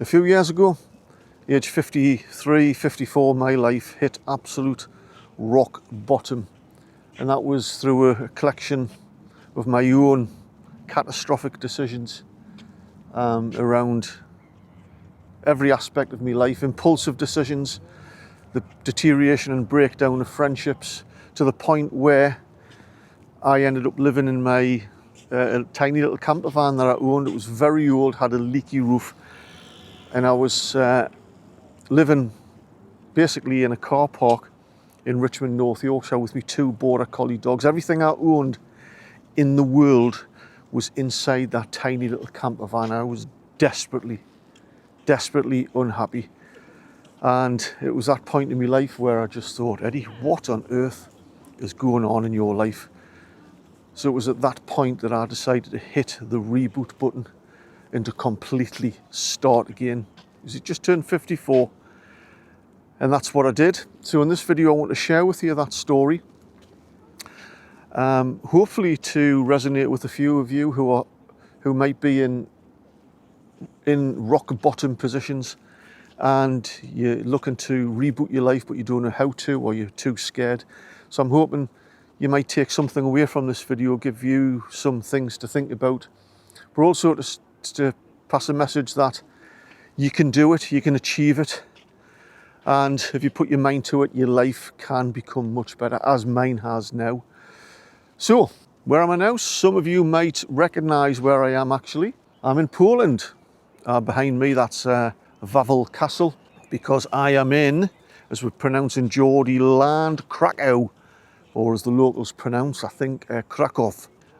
A few years ago, age 53, 54, my life hit absolute rock bottom. And that was through a collection of my own catastrophic decisions around every aspect of my life, impulsive decisions, the deterioration and breakdown of friendships, to the point where I ended up living in my tiny little camper van that I owned. It was very old, had a leaky roof, and I was living basically in a car park in Richmond, North Yorkshire, with me 2 border collie dogs. Everything I owned in the world was inside that tiny little camper van. I was desperately unhappy. And it was that point in my life where I just thought, Eddie, what on earth is going on in your life? So it was at that point that I decided to hit the reboot button and to completely start again. Because it just turned 54, and that's what I did. So in this video, I want to share with you that story, hopefully to resonate with a few of you who might be in rock bottom positions, and you're looking to reboot your life, but you don't know how to, or you're too scared. So I'm hoping you might take something away from this video, give you some things to think about, but also to pass a message that you can do it, you can achieve it. And if you put your mind to it, your life can become much better, as mine has now. So, where am I now? Some of you might recognize where I am actually. I'm in Poland. Behind me, that's Wawel Castle, because I am in, as we pronounce in Geordie land, Krakow, or as the locals pronounce, I think, Krakow.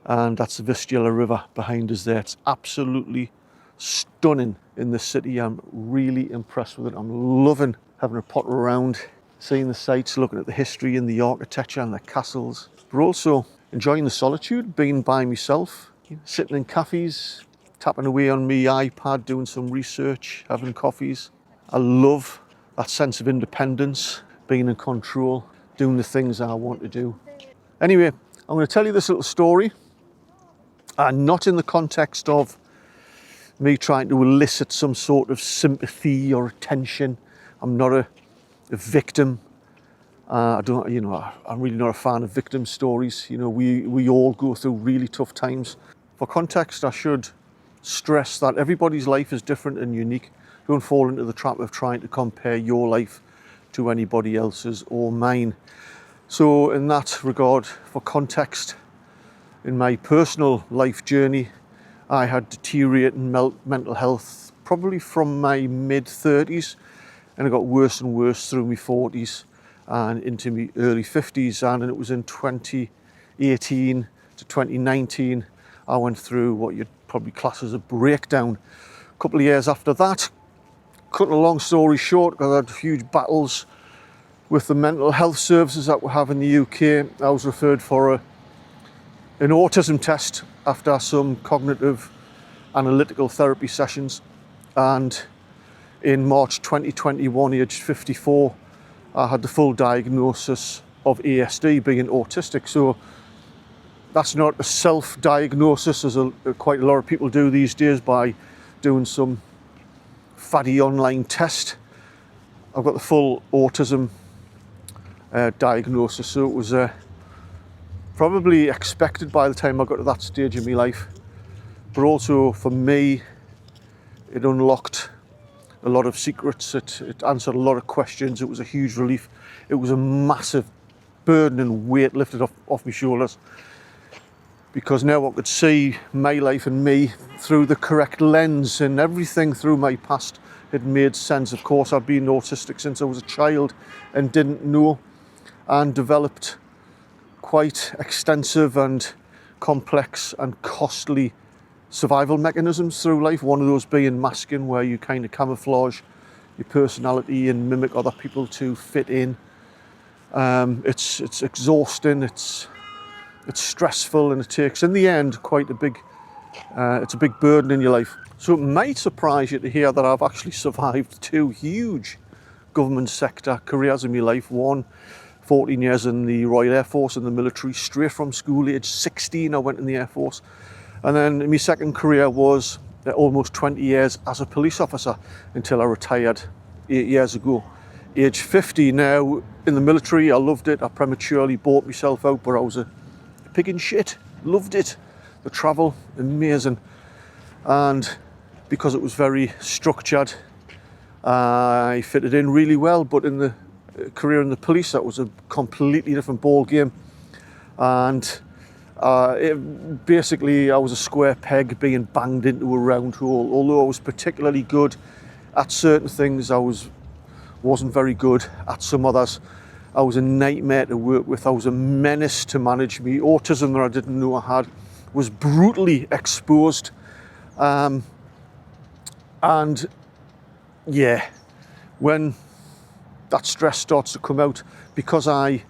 And that's the Vistula River behind us there. It's absolutely stunning in the city. I'm really impressed with it. I'm loving having a potter around, seeing the sights, looking at the history and the architecture and the castles, but also enjoying the solitude, being by myself, sitting in cafes, tapping away on my iPad, doing some research, having coffees. I love that sense of independence, being in control, doing the things I want to do. Anyway, I'm going to tell you this little story, and not in the context of me trying to elicit some sort of sympathy or attention. I'm not a victim. I'm really not a fan of victim stories. You know, we all go through really tough times. For context, I should stress that everybody's life is different and unique. Don't fall into the trap of trying to compare your life to anybody else's or mine. So in that regard, for context, in my personal life journey, I had deteriorating mental health probably from my mid-30s, and it got worse and worse through my 40s and into my early 50s. And it was in 2018 to 2019 I went through what you'd probably class as a breakdown. A couple of years after that, cutting a long story short, I had huge battles with the mental health services that we have in the UK. I was referred for an autism test after some cognitive analytical therapy sessions, and in March 2021, aged 54, I had the full diagnosis of ASD, being autistic. So that's not a self-diagnosis, as quite a lot of people do these days by doing some faddy online test. I've got the full autism diagnosis, so it was probably expected by the time I got to that stage in my life. But also for me, it unlocked a lot of secrets. It answered a lot of questions. It was a huge relief. It was a massive burden and weight lifted off my shoulders, because now I could see my life and me through the correct lens, and everything through my past had made sense. Of course, I've been autistic since I was a child and didn't know, and developed quite extensive and complex and costly survival mechanisms through life. One of those being masking, where you kind of camouflage your personality and mimic other people to fit in. It's exhausting, it's stressful, and it takes, in the end, quite a big it's a big burden in your life. So it might surprise you to hear that I've actually survived 2 huge government sector careers in my life. One, 14 years in the Royal Air Force, in the military. Straight from school, age 16 I went in the Air Force. And then my second career was almost 20 years as a police officer until I retired 8 years ago. Age 50 now in the military. I loved it. I prematurely bought myself out, but I was a pig in shit. Loved it. The travel, amazing. And because it was very structured, I fitted in really well. But in the career in the police, that was a completely different ball game. And basically I was a square peg being banged into a round hole. Although I was particularly good at certain things, I wasn't very good at some others. I was a nightmare to work with. I was a menace to manage. Me autism that I didn't know I had was brutally exposed. And yeah, when that stress starts to come out, because I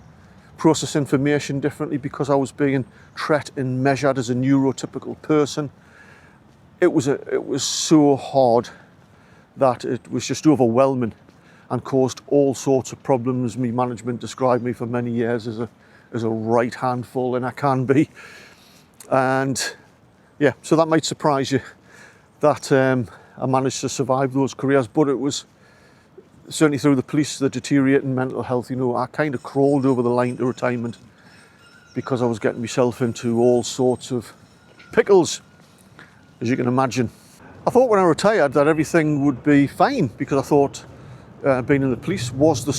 process information differently, because I was being treated and measured as a neurotypical person, it was so hard that it was just overwhelming and caused all sorts of problems. Me management described me for many years as a right handful, and I can be. And yeah, so that might surprise you that I managed to survive those careers, but it was certainly through the police, the deteriorating mental health. You know, I kind of crawled over the line to retirement because I was getting myself into all sorts of pickles, as you can imagine. I thought when I retired that everything would be fine, because I thought being in the police was the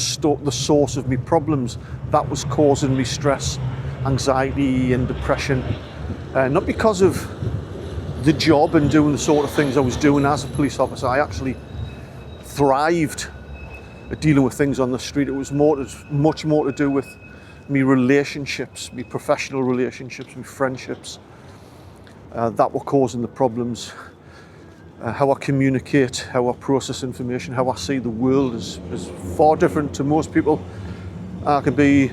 source of my problems. That was causing me stress, anxiety and depression. Not because of the job and doing the sort of things I was doing as a police officer. I actually thrived at dealing with things on the street. It was much more to do with me relationships, me professional relationships, me friendships that were causing the problems. How I communicate, how I process information, how I see the world is far different to most people. I can be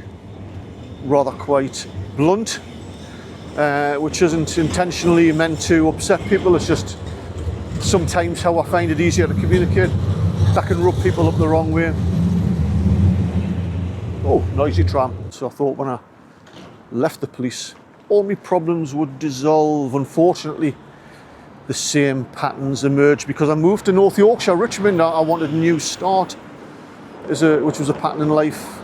rather quite blunt, which isn't intentionally meant to upset people. It's just sometimes how I find it easier to communicate. That can rub people up the wrong way. Oh, noisy tram. So I thought when I left the police, all my problems would dissolve. Unfortunately, the same patterns emerged because I moved to North Yorkshire, Richmond. I wanted a new start, which was a pattern in life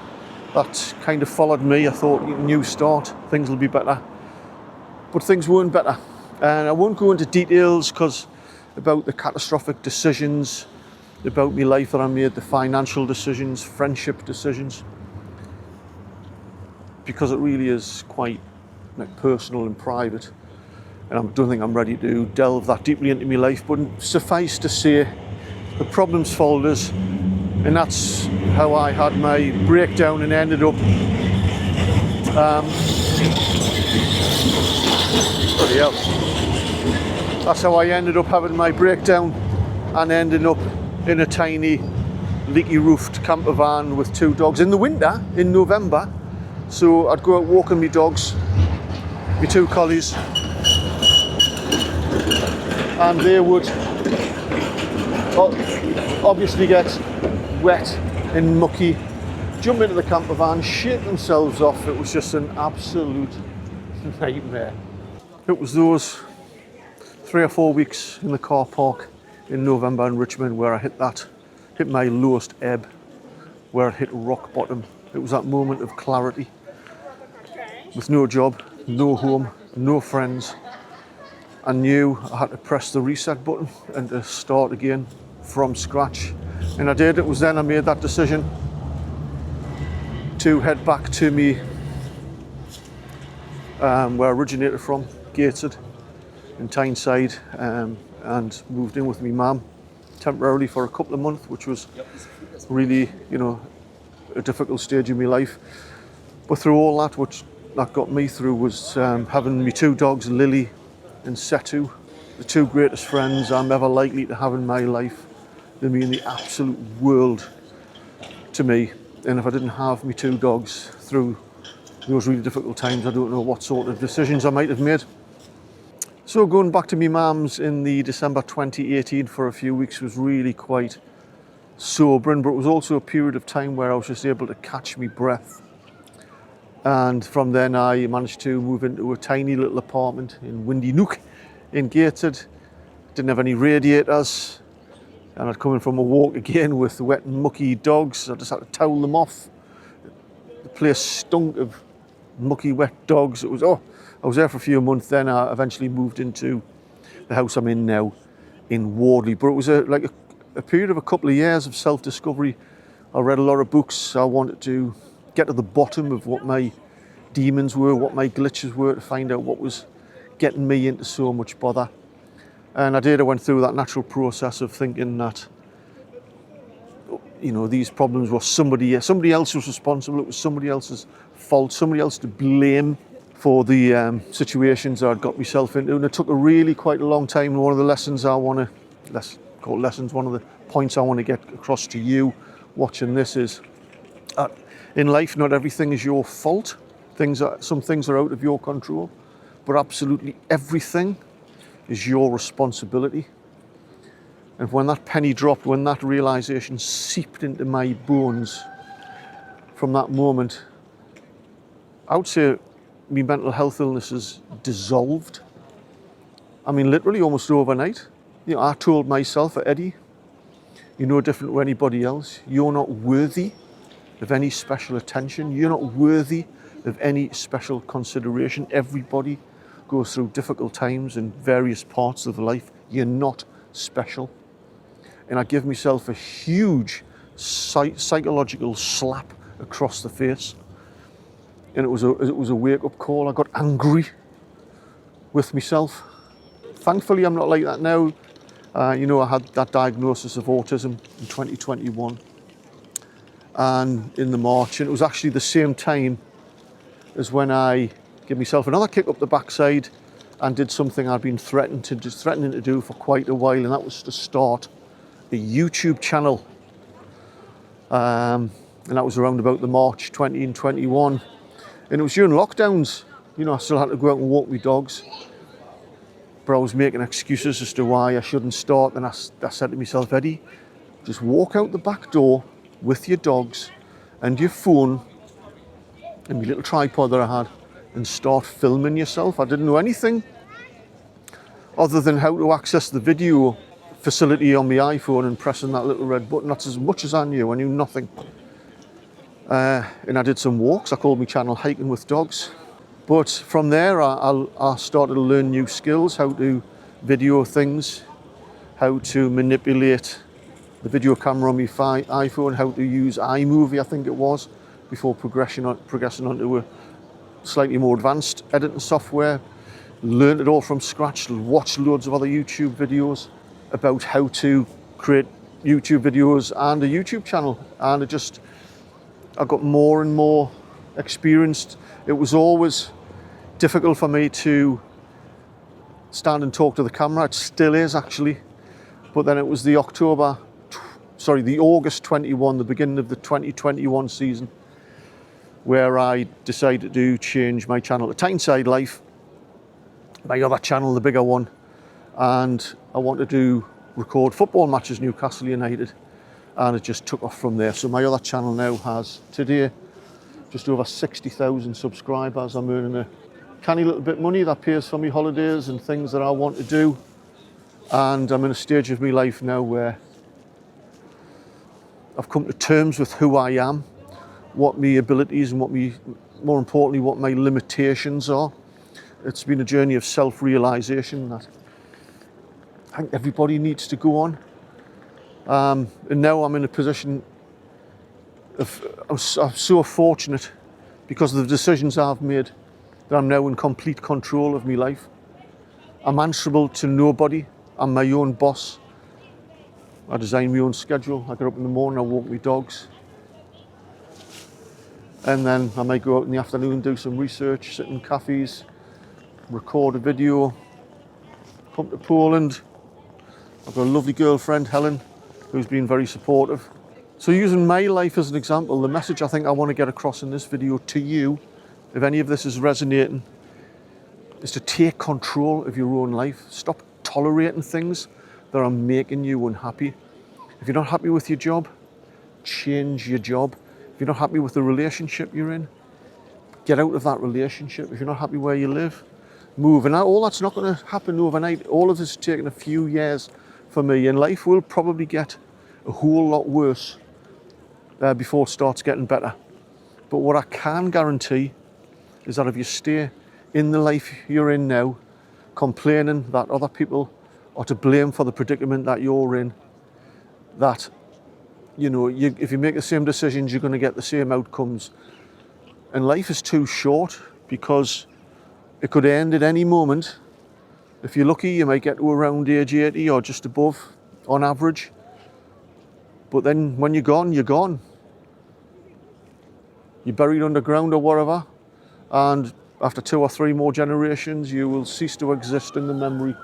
that kind of followed me. I thought, new start, things will be better. But things weren't better. And I won't go into details about the catastrophic decisions about my life that I made, the financial decisions, friendship decisions, because it really is quite personal and private. And I don't think I'm ready to delve that deeply into my life, but suffice to say, the problems folders, and that's how I had my breakdown and ended up bloody hell. That's how I ended up having my breakdown and ending up in a tiny leaky roofed camper van with 2 dogs in the winter, in November. So I'd go out walking my dogs, my 2 collies, and they would obviously get wet and mucky, jump into the camper van, shake themselves off. It was just an absolute nightmare. It was those 3 or 4 weeks in the car park in November in Richmond where I hit my lowest ebb, where I hit rock bottom. It was that moment of clarity, with no job, no home, no friends. I knew I had to press the reset button and to start again from scratch. And I did. It was then I made that decision to head back to me where I originated from, Gateshead in Tyneside, and moved in with my mum temporarily for a couple of months, which was really, a difficult stage in my life. But through all that, what that got me through was having my 2 dogs, Lily and Setu, the 2 greatest friends I'm ever likely to have in my life. They mean the absolute world to me. And if I didn't have my 2 dogs through those really difficult times, I don't know what sort of decisions I might have made. So going back to my mum's in the December 2018 for a few weeks was really quite sobering, but it was also a period of time where I was just able to catch my breath. And from then I managed to move into a tiny little apartment in Windy Nook in Gateshead didn't have any radiators, and I'd come in from a walk again with wet and mucky dogs. I just had to towel them off. The place stunk of mucky, wet dogs. It was, I was there for a few months. Then I eventually moved into the house I'm in now in Wardley. But it was like a period of a couple of years of self-discovery. I read a lot of books. I wanted to get to the bottom of what my demons were, what my glitches were, to find out what was getting me into so much bother. And I did. I went through that natural process of thinking that, you know, these problems were somebody else was responsible. It was somebody else's fault, somebody else to blame for the situations I'd got myself into. And it took quite a long time. And one of the lessons one of the points I want to get across to you watching this is, in life, not everything is your fault. Some things are out of your control, but absolutely everything is your responsibility. And when that penny dropped, when that realization seeped into my bones, from that moment, I would say my mental health illnesses dissolved. I mean, literally almost overnight. You know, I told myself, Eddie, you're no different to anybody else. You're not worthy of any special attention. You're not worthy of any special consideration. Everybody goes through difficult times in various parts of life. You're not special. And I give myself a huge psychological slap across the face. And it was a wake-up call. I got angry with myself. Thankfully, I'm not like that now. You know, I had that diagnosis of autism in 2021 and in the March, and it was actually the same time as when I gave myself another kick up the backside and did something I'd been threatening to do for quite a while, and that was to start a YouTube channel. And that was around about the March 2021. And it was during lockdowns. You know, I still had to go out and walk my dogs, but I was making excuses as to why I shouldn't start. And I said to myself, Eddie, just walk out the back door with your dogs and your phone and my little tripod that I had and start filming yourself. I didn't know anything other than how to access the video facility on my iPhone and pressing that little red button. That's as much as I knew. I knew nothing. And I did some walks. I called my channel Hiking with Dogs. But from there, I started to learn new skills, how to video things, how to manipulate the video camera on my iPhone, how to use iMovie, I think it was, before progressing onto a slightly more advanced editing software. Learned it all from scratch, watched loads of other YouTube videos about how to create YouTube videos and a YouTube channel. And I got more and more experienced. It was always difficult for me to stand and talk to the camera. It still is, actually. But then it was the August 21, the beginning of the 2021 season, where I decided to change my channel to Tyneside Life, my other channel, the bigger one, and I wanted to record football matches, Newcastle United, and it just took off from there. So my other channel now has, today, just over 60,000 subscribers. I'm earning a canny little bit of money that pays for me holidays and things that I want to do. And I'm in a stage of my life now where I've come to terms with who I am, what my abilities and more importantly, what my limitations are. It's been a journey of self-realization that I think everybody needs to go on. And now I'm in a position I'm so fortunate because of the decisions I've made that I'm now in complete control of my life. I'm answerable to nobody. I'm my own boss. I design my own schedule. I get up in the morning, I walk my dogs. And then I might go out in the afternoon, do some research, sit in cafes, record a video, come to Poland. I've got a lovely girlfriend, Helen, who's been very supportive. So using my life as an example, the message I think I want to get across in this video to you, if any of this is resonating, is to take control of your own life. Stop tolerating things that are making you unhappy. If you're not happy with your job, change your job. If you're not happy with the relationship you're in, get out of that relationship. If you're not happy where you live, move. And all that's not going to happen overnight. All of this is taking a few years for me, and life will probably get a whole lot worse before it starts getting better. But what I can guarantee is that if you stay in the life you're in now, complaining that other people are to blame for the predicament that you're in, that if you make the same decisions, you're going to get the same outcomes. And life is too short, because it could end at any moment. If you're lucky, you might get to around age 80 or just above on average. But then when you're gone, you're gone. You're buried underground or whatever. And after 2 or 3 more generations, you will cease to exist in the memory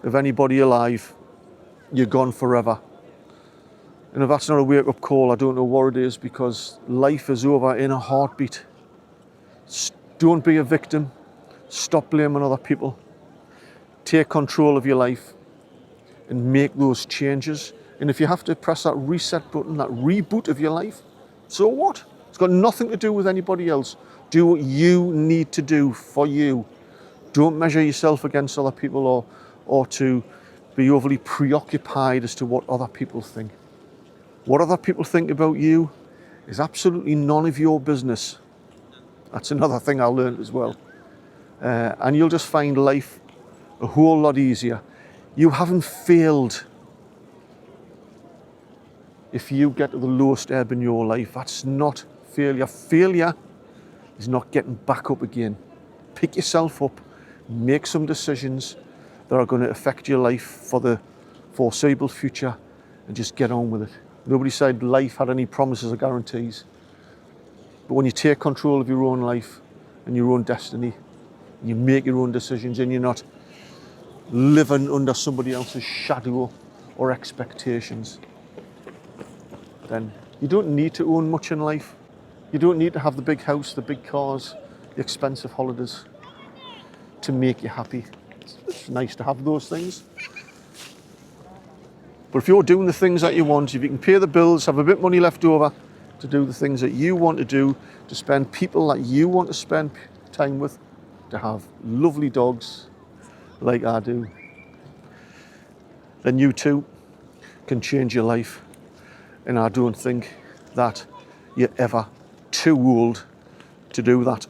of anybody alive. You're gone forever. And if that's not a wake-up call, I don't know what it is, because life is over in a heartbeat. Don't be a victim. Stop blaming other people. Take control of your life and make those changes. And if you have to press that reset button, that reboot of your life, so what? It's got nothing to do with anybody else. Do what you need to do for you. Don't measure yourself against other people, or to be overly preoccupied as to what other people think. What other people think about you is absolutely none of your business. That's another thing I learned as well. And you'll just find life a whole lot easier. You haven't failed if you get to the lowest ebb in your life. That's not failure. Failure is not getting back up again. Pick yourself up, make some decisions that are going to affect your life for the foreseeable future, and just get on with it. Nobody said life had any promises or guarantees. But when you take control of your own life and your own destiny, and you make your own decisions, and you're not living under somebody else's shadow or expectations, then you don't need to own much in life. You don't need to have the big house, the big cars, the expensive holidays to make you happy. It's nice to have those things. But if you're doing the things that you want, if you can pay the bills, have a bit of money left over to do the things that you want to do, to spend people that you want to spend time with, to have lovely dogs like I do, then you too can change your life. And I don't think that you're ever too old to do that.